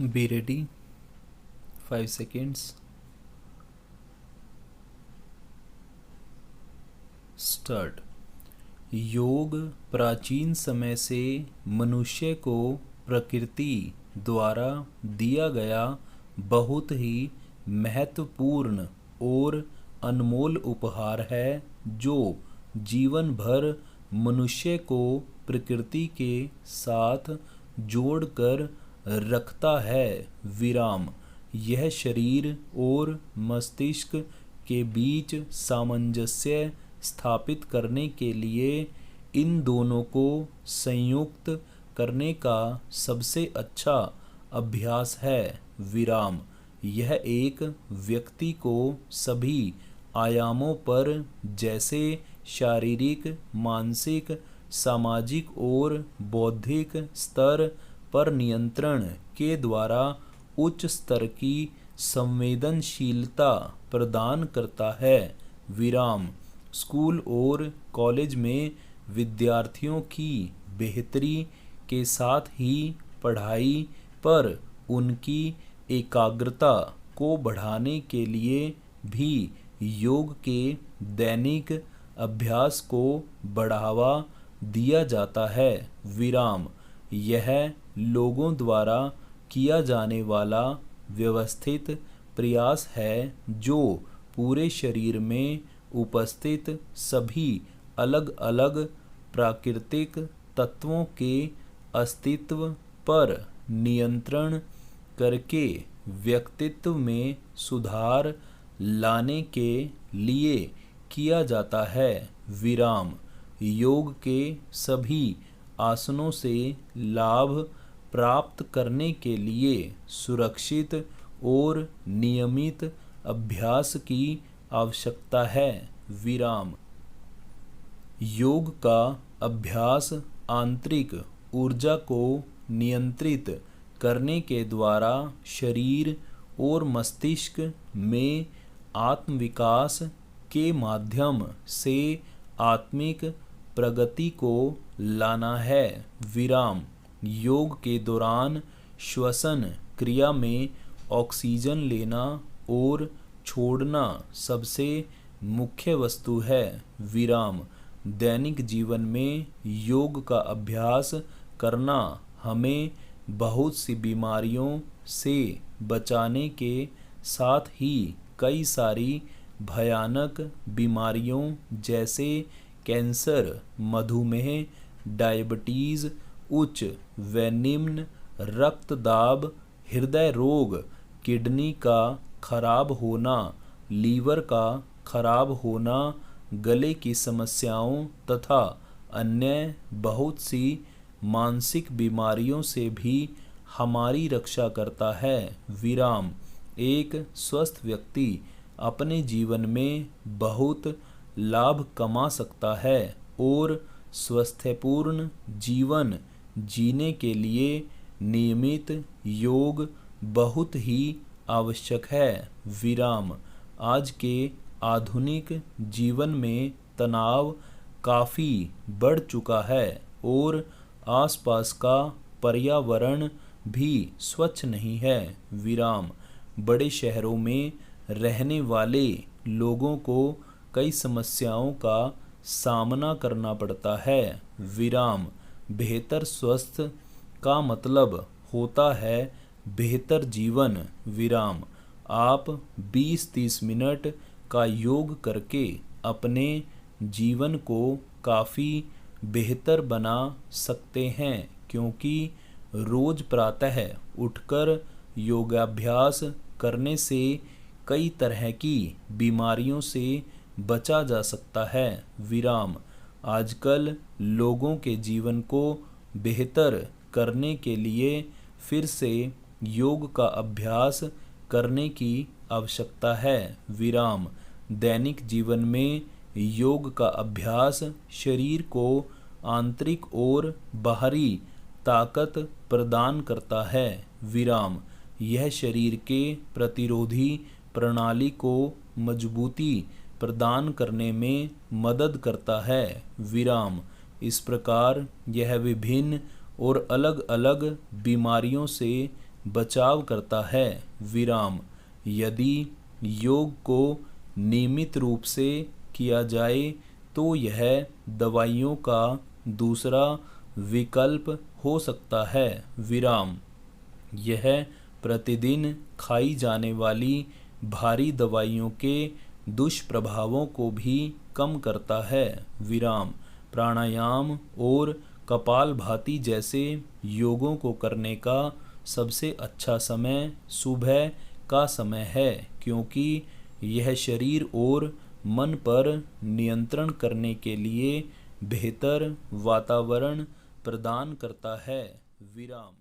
Be ready. 5 seconds. Start. योग प्राचीन समय से मनुष्य को प्रकृति द्वारा दिया गया बहुत ही महत्वपूर्ण और अनमोल उपहार है, जो जीवन भर मनुष्य को प्रकृति के साथ जोड़कर रखता है। विराम। यह शरीर और मस्तिष्क के बीच सामंजस्य स्थापित करने के लिए इन दोनों को संयुक्त करने का सबसे अच्छा अभ्यास है। विराम। यह एक व्यक्ति को सभी आयामों पर, जैसे शारीरिक, मानसिक, सामाजिक और बौद्धिक स्तर पर नियंत्रण के द्वारा उच्च स्तर की संवेदनशीलता प्रदान करता है। विराम। स्कूल और कॉलेज में विद्यार्थियों की बेहतरी के साथ ही पढ़ाई पर उनकी एकाग्रता को बढ़ाने के लिए भी योग के दैनिक अभ्यास को बढ़ावा दिया जाता है। विराम। यह लोगों द्वारा किया जाने वाला व्यवस्थित प्रयास है, जो पूरे शरीर में उपस्थित सभी अलग अलग प्राकृतिक तत्वों के अस्तित्व पर नियंत्रण करके व्यक्तित्व में सुधार लाने के लिए किया जाता है। विराम। योग के सभी आसनों से लाभ प्राप्त करने के लिए सुरक्षित और नियमित अभ्यास की आवश्यकता है। विराम। योग का अभ्यास आंतरिक ऊर्जा को नियंत्रित करने के द्वारा शरीर और मस्तिष्क में आत्मविकास के माध्यम से आत्मिक प्रगति को लाना है। विराम। योग के दौरान श्वसन क्रिया में ऑक्सीजन लेना और छोड़ना सबसे मुख्य वस्तु है। विराम। दैनिक जीवन में योग का अभ्यास करना हमें बहुत सी बीमारियों से बचाने के साथ ही कई सारी भयानक बीमारियों जैसे कैंसर, मधुमेह, डायबिटीज़, उच्च व निम्न रक्तदाब, हृदय रोग, किडनी का खराब होना, लीवर का खराब होना, गले की समस्याओं तथा अन्य बहुत सी मानसिक बीमारियों से भी हमारी रक्षा करता है। विराम। एक स्वस्थ व्यक्ति अपने जीवन में बहुत लाभ कमा सकता है और स्वस्थपूर्ण जीवन जीने के लिए नियमित योग बहुत ही आवश्यक है। विराम। आज के आधुनिक जीवन में तनाव काफ़ी बढ़ चुका है और आसपास का पर्यावरण भी स्वच्छ नहीं है। विराम। बड़े शहरों में रहने वाले लोगों को कई समस्याओं का सामना करना पड़ता है। विराम। बेहतर स्वास्थ्य का मतलब होता है बेहतर जीवन। विराम। आप 20-30 मिनट का योग करके अपने जीवन को काफ़ी बेहतर बना सकते हैं, क्योंकि रोज़ प्रातः उठकर योगाभ्यास करने से कई तरह की बीमारियों से बचा जा सकता है। विराम। आजकल लोगों के जीवन को बेहतर करने के लिए फिर से योग का अभ्यास करने की आवश्यकता है। विराम। दैनिक जीवन में योग का अभ्यास शरीर को आंतरिक और बाहरी ताकत प्रदान करता है। विराम। यह शरीर के प्रतिरोधी प्रणाली को मजबूती प्रदान करने में मदद करता है। विराम। इस प्रकार यह विभिन्न और अलग अलग बीमारियों से बचाव करता है। विराम। यदि योग को नियमित रूप से किया जाए तो यह दवाइयों का दूसरा विकल्प हो सकता है। विराम। यह प्रतिदिन खाई जाने वाली भारी दवाइयों के दुष्प्रभावों को भी कम करता है। विराम। प्राणायाम और कपालभाति जैसे योगों को करने का सबसे अच्छा समय सुबह का समय है, क्योंकि यह शरीर और मन पर नियंत्रण करने के लिए बेहतर वातावरण प्रदान करता है। विराम।